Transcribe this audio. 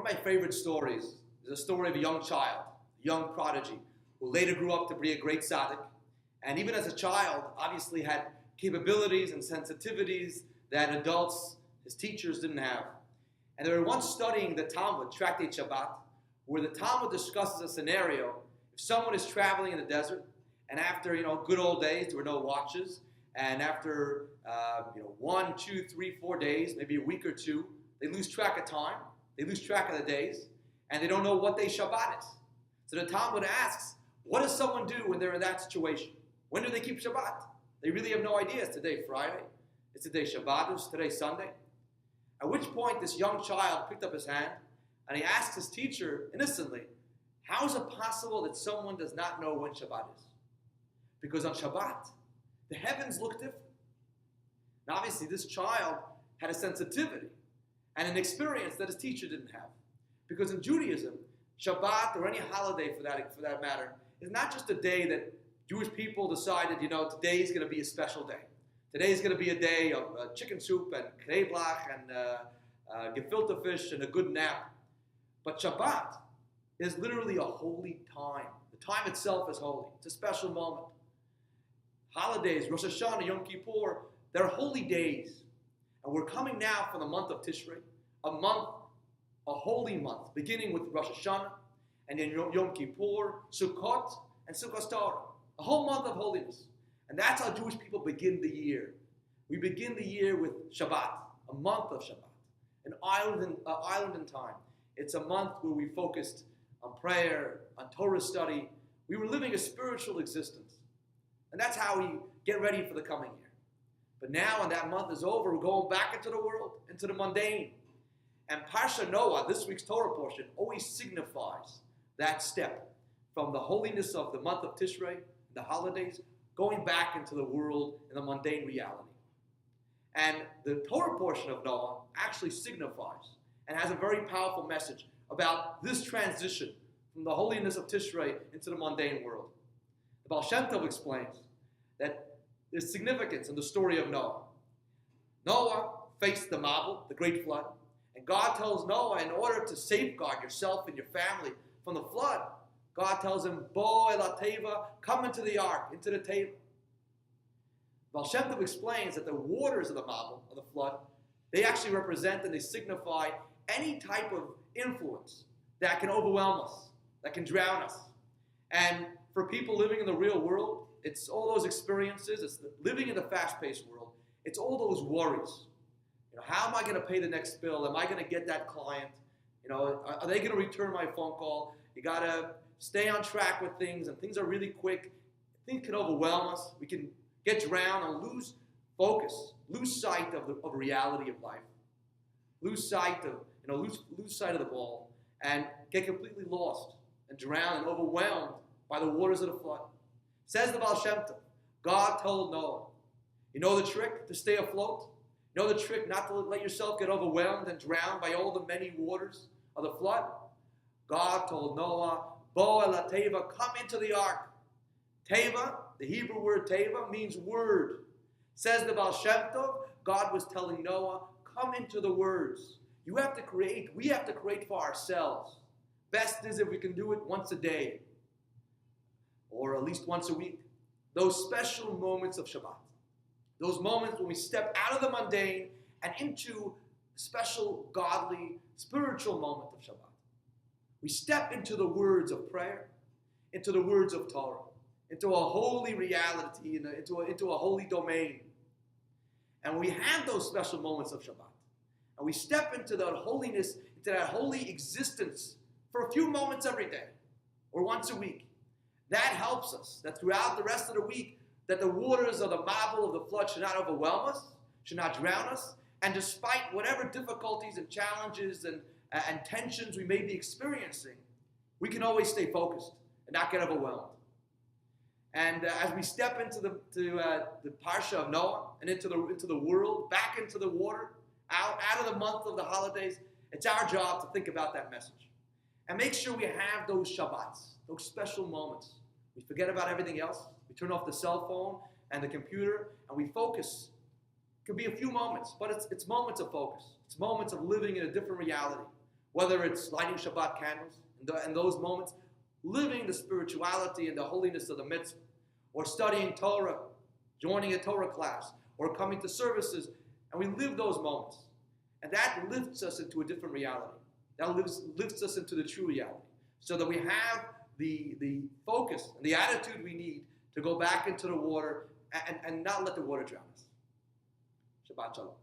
One of my favorite stories is a story of a young child, a young prodigy, who later grew up to be a great tzaddik, and even as a child, obviously had capabilities and sensitivities that adults, his teachers, didn't have. And they were once studying the Talmud, Tractate Shabbat, where the Talmud discusses a scenario. If someone is traveling in the desert, and after, good old days, there were no watches, and after, 1, 2, 3, 4 days, maybe a week or two, they lose track of time, they lose track of the days, and they don't know what day Shabbat is. So the Talmud asks, what does someone do when they're in that situation? When do they keep Shabbat? They really have no idea. Is today Friday? Is today Shabbat? Is today Sunday? At which point this young child picked up his hand and he asked his teacher innocently, how is it possible that someone does not know when Shabbat is? Because on Shabbat, the heavens look different. Now obviously this child had a sensitivity and an experience that his teacher didn't have. Because in Judaism, Shabbat, or any holiday for that matter, is not just a day that Jewish people decided, today is going to be a special day. Today is going to be a day of chicken soup and kneblach and gefilte fish and a good nap. But Shabbat is literally a holy time. The time itself is holy. It's a special moment. Holidays, Rosh Hashanah, Yom Kippur, they're holy days. And we're coming now from the month of Tishrei, a holy month, beginning with Rosh Hashanah, and then Yom Kippur, Sukkot, and Sukkot Torah. A whole month of holiness. And that's how Jewish people begin the year. We begin the year with Shabbat, a month of Shabbat, an island in time. It's a month where we focused on prayer, on Torah study. We were living a spiritual existence. And that's how we get ready for the coming year. But now, when that month is over, we're going back into the world, into the mundane. And Parsha Noach, this week's Torah portion, always signifies that step from the holiness of the month of Tishrei, the holidays, going back into the world in the mundane reality. And the Torah portion of Noah actually signifies and has a very powerful message about this transition from the holiness of Tishrei into the mundane world. The Baal Shem Tov explains that there's significance in the story of Noah. Noah faced the Mabul, the great flood, and God tells Noah, in order to safeguard yourself and your family from the flood, God tells him, Bo el teva, come into the ark, into the teva. Baal Shem Tov explains that the waters of the Mabul, of the flood, they actually represent and they signify any type of influence that can overwhelm us, that can drown us. And for people living in the real world, it's all those experiences, it's living in the fast-paced world, it's all those worries. How am I going to pay the next bill? Am I going to get that client? Are they going to return my phone call? You got to stay on track with things, and things are really quick. Things can overwhelm us. We can get drowned and lose focus, lose sight of the reality of life, lose sight of the ball, and get completely lost and drowned and overwhelmed by the waters of the flood. Says the Baal Shem Tov, God told Noah, you know the trick to stay afloat? You know the trick not to let yourself get overwhelmed and drowned by all the many waters of the flood? God told Noah, Bo el teva, come into the ark. Teva, the Hebrew word teva, means word. Says the Baal Shem Tov, God was telling Noah, come into the words. We have to create for ourselves. Best is if we can do it once a day, or at least once a week. Those special moments of Shabbat. Those moments when we step out of the mundane and into a special, godly, spiritual moment of Shabbat. We step into the words of prayer, into the words of Torah, into a holy reality, into a holy domain. And we have those special moments of Shabbat. And we step into that holiness, into that holy existence for a few moments every day or once a week. That helps us, that throughout the rest of the week, that the waters of the Mabul, of the flood, should not overwhelm us, should not drown us, and despite whatever difficulties and challenges and tensions we may be experiencing, we can always stay focused and not get overwhelmed. And as we step into the Parsha of Noah and into the world, back into the water, out of the month of the holidays, it's our job to think about that message. And make sure we have those Shabbats, those special moments. We forget about everything else. We turn off the cell phone and the computer, and we focus. It could be a few moments, but it's moments of focus. It's moments of living in a different reality, whether it's lighting Shabbat candles, in those moments, living the spirituality and the holiness of the mitzvah, or studying Torah, joining a Torah class, or coming to services, and we live those moments. And that lifts us into a different reality. That lifts us into the true reality, so that we have the focus and the attitude we need to go back into the water and not let the water drown us. Shabbat Shalom.